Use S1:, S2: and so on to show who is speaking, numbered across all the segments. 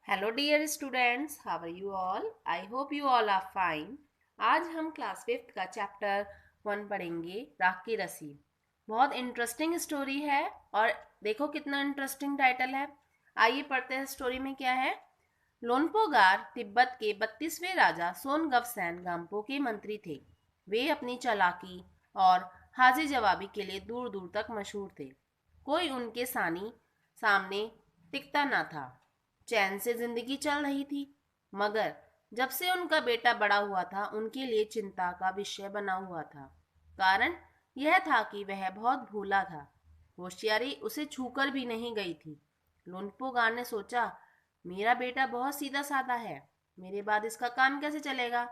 S1: Hello dear students, how are you all? I hope you all are fine. आज हम class fifth का chapter 1 पढ़ेंगे, राख की रस्सी। बहुत इंटरेस्टिंग स्टोरी है और देखो कितना इंटरेस्टिंग टाइटल है। आइए पढ़ते हैं स्टोरी में क्या है। लोनपोगार तिब्बत के 32वें राजा सोनगवसेन गाम्पो के मंत्री थे। वे अपनी चालाकी और हाजिर जवाबी के लिए दूर दूर तक मशहूर थे। कोई उनके सामने टिकता न था। चैन से जिंदगी चल रही थी, मगर जब से उनका बेटा बड़ा हुआ था उनके लिए चिंता का विषय बना हुआ था। कारण यह था कि वह बहुत भोला था। होशियारी उसे छूकर भी नहीं गई थी। लुनपोगार ने सोचा, मेरा बेटा बहुत सीधा साधा है, मेरे बाद इसका काम कैसे चलेगा।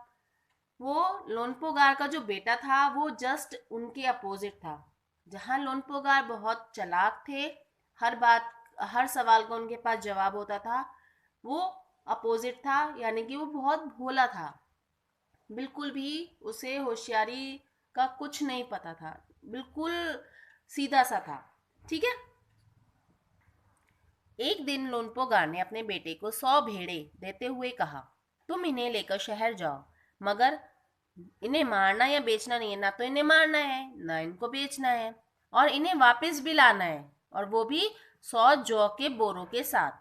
S1: वो लोनपोगार का जो बेटा था वो जस्ट उनके अपोजिट था। जहां लोनपोगार बहुत चालाक थे, हर बात हर सवाल का उनके पास जवाब होता था, वो अपोजिट था, यानी कि वो बहुत भोला था। बिल्कुल भी उसे होशियारी का कुछ नहीं पता था, बिल्कुल सीधा सा था। ठीक है। एक दिन लोनपोगार ने अपने बेटे को 100 भेड़े देते हुए कहा, तुम इन्हें लेकर शहर जाओ, मगर इन्हें मारना या बेचना नहीं है। ना तो इन्हें मारना है, ना इनको बेचना है, और इन्हें वापस भी लाना है, और वो भी 100 जौ के बोरों के साथ।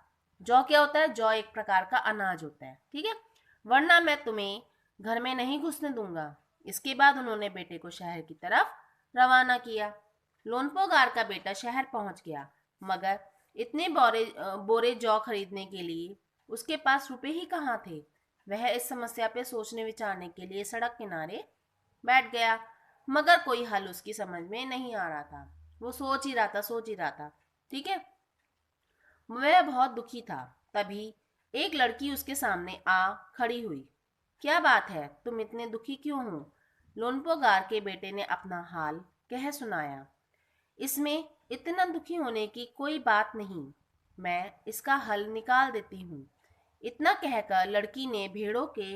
S1: जौ क्या होता है? जौ एक प्रकार का अनाज होता है, ठीक है। वरना मैं तुम्हें घर में नहीं घुसने दूंगा। इसके बाद उन्होंने बेटे को शहर की तरफ रवाना किया। लोनपोगार का बेटा शहर पहुंच गया, मगर इतने बोरे जौ खरीदने के लिए उसके पास रुपए ही कहाँ थे। वह इस समस्या पे सोचने विचारने के लिए सड़क किनारे बैठ गया, मगर कोई हल उसकी समझ में नहीं आ रहा था। वो सोच ही रहा था। ठीक है। वह बहुत दुखी था। तभी एक लड़की उसके सामने आ खड़ी हुई। क्या बात है, तुम इतने दुखी क्यों हो? लोनपोगार के बेटे ने अपना हाल कह सुनाया। इसमें इतना दुखी होने की कोई बात नहीं, मैं इसका हल निकाल देती हूँ। इतना कहकर लड़की ने भेड़ों के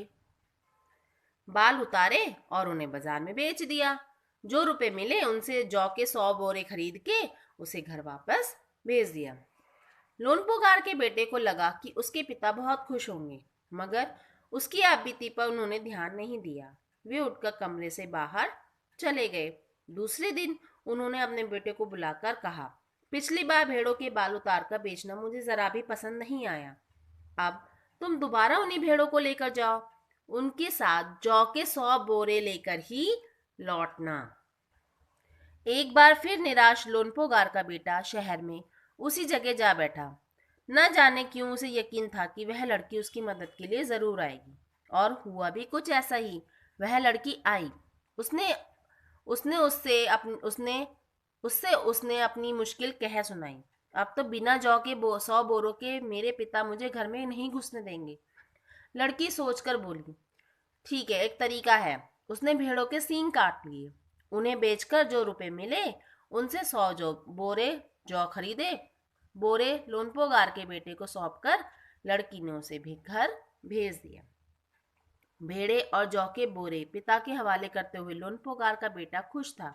S1: बाल उतारे और उन्हें बाजार में बेच दिया। जो रुपए मिले उनसे जौ के 100 बोरे खरीद के उसे घर वापस भेज दिया। लोनपोगार के बेटे को लगा कि उसके पिता बहुत खुश होंगे, मगर उसकी आपबीती पर उन्होंने ध्यान नहीं दिया। वे उठकर कमरे से बाहर चले गए। दूसरे दिन उन्होंने अपने बेटे को बुलाकर कहा, पिछली बार भेड़ों के बाल उतार कर बेचना मुझे जरा भी पसंद नहीं आया। अब तुम दोबारा उन्हीं भेड़ों को लेकर जाओ, उनके साथ जौ के 100 बोरे लेकर ही लौटना। एक बार फिर निराश लोनपोगार का बेटा शहर में उसी जगह जा बैठा। न जाने क्यों उसे यकीन था कि वह लड़की उसकी मदद के लिए जरूर आएगी, और हुआ भी कुछ ऐसा ही। वह लड़की आई। उसने उसने उससे अपनी उसने अपनी मुश्किल कह सुनाई। अब तो बिना जौ के 100 बोरों के मेरे पिता मुझे घर में नहीं घुसने देंगे। लड़की सोचकर बोली, ठीक है, एक तरीका है। उसने भेड़ों के सींग काट लिए। उन्हें बेचकर जो रुपए मिले उनसे 100 जो बोरे जौ खरीदे। बोरे लोनपोगार के बेटे को सौंप कर लड़की ने उसे भी घर भेज दिया। भेड़े और जौ के बोरे पिता के हवाले करते हुए लोनपोगार का बेटा खुश था।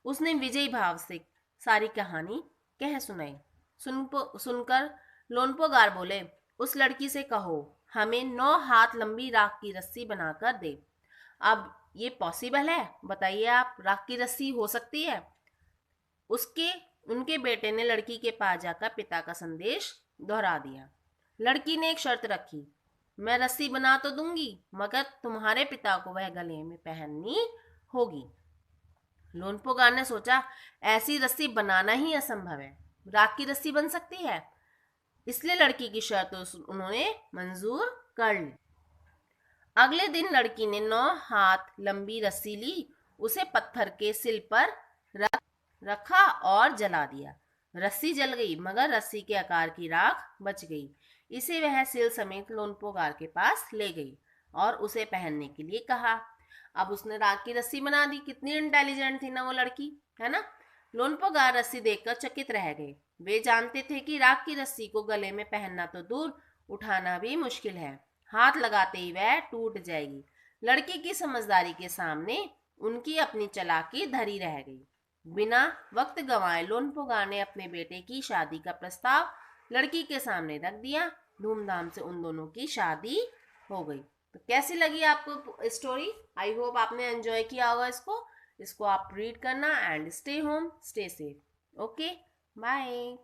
S1: उसने विजयी भाव से सारी कहानी कह सुनाई। सुनकर लोनपोगार बोले, उस लड़की से कहो हमें 9 हाथ लंबी राख की रस्सी बनाकर दे। अब ये पॉसिबल है? बताइए आप, राख की रस्सी हो सकती है? उसके उनके बेटे ने लड़की के पास जाकर पिता का संदेश दोहरा दिया। लड़की ने एक शर्त रखी, मैं रस्सी बना तो दूंगी, मगर तुम्हारे पिता को वह गले में पहननी होगी। लोनपोगार ने सोचा, ऐसी रस्सी बनाना ही असंभव है, राख की रस्सी बन सकती है। इसलिए लड़की की शर्त उन्होंने मंजूर कर ली। अगले दिन लड़की ने 9 हाथ लंबी रस्सी ली, उसे पत्थर के सिल पर रखा और जला दिया। रस्सी जल गई, मगर रस्सी के आकार की राख बच गई। इसे वह सिल समेत लोनपोगार के पास ले गई और उसे पहनने के लिए कहा। अब उसने राख की रस्सी बना दी। कितनी इंटेलिजेंट थी ना वो लड़की, है ना। लोनपोगार रस्सी देखकर चकित रह गए। वे जानते थे कि राख की रस्सी को गले में पहनना तो दूर, उठाना भी मुश्किल है। हाथ लगाते ही वह टूट जाएगी। लड़की की समझदारी के सामने उनकी अपनी चालाकी धरी रह गई। बिना वक्त गंवाए लोनपोगार ने अपने बेटे की शादी का प्रस्ताव लड़की के सामने रख दिया। धूमधाम से उन दोनों की शादी हो गई। तो कैसी लगी आपको स्टोरी? आई होप आपने एंजॉय किया होगा इसको। इसको आप रीड करना and stay home, stay safe. Okay, bye.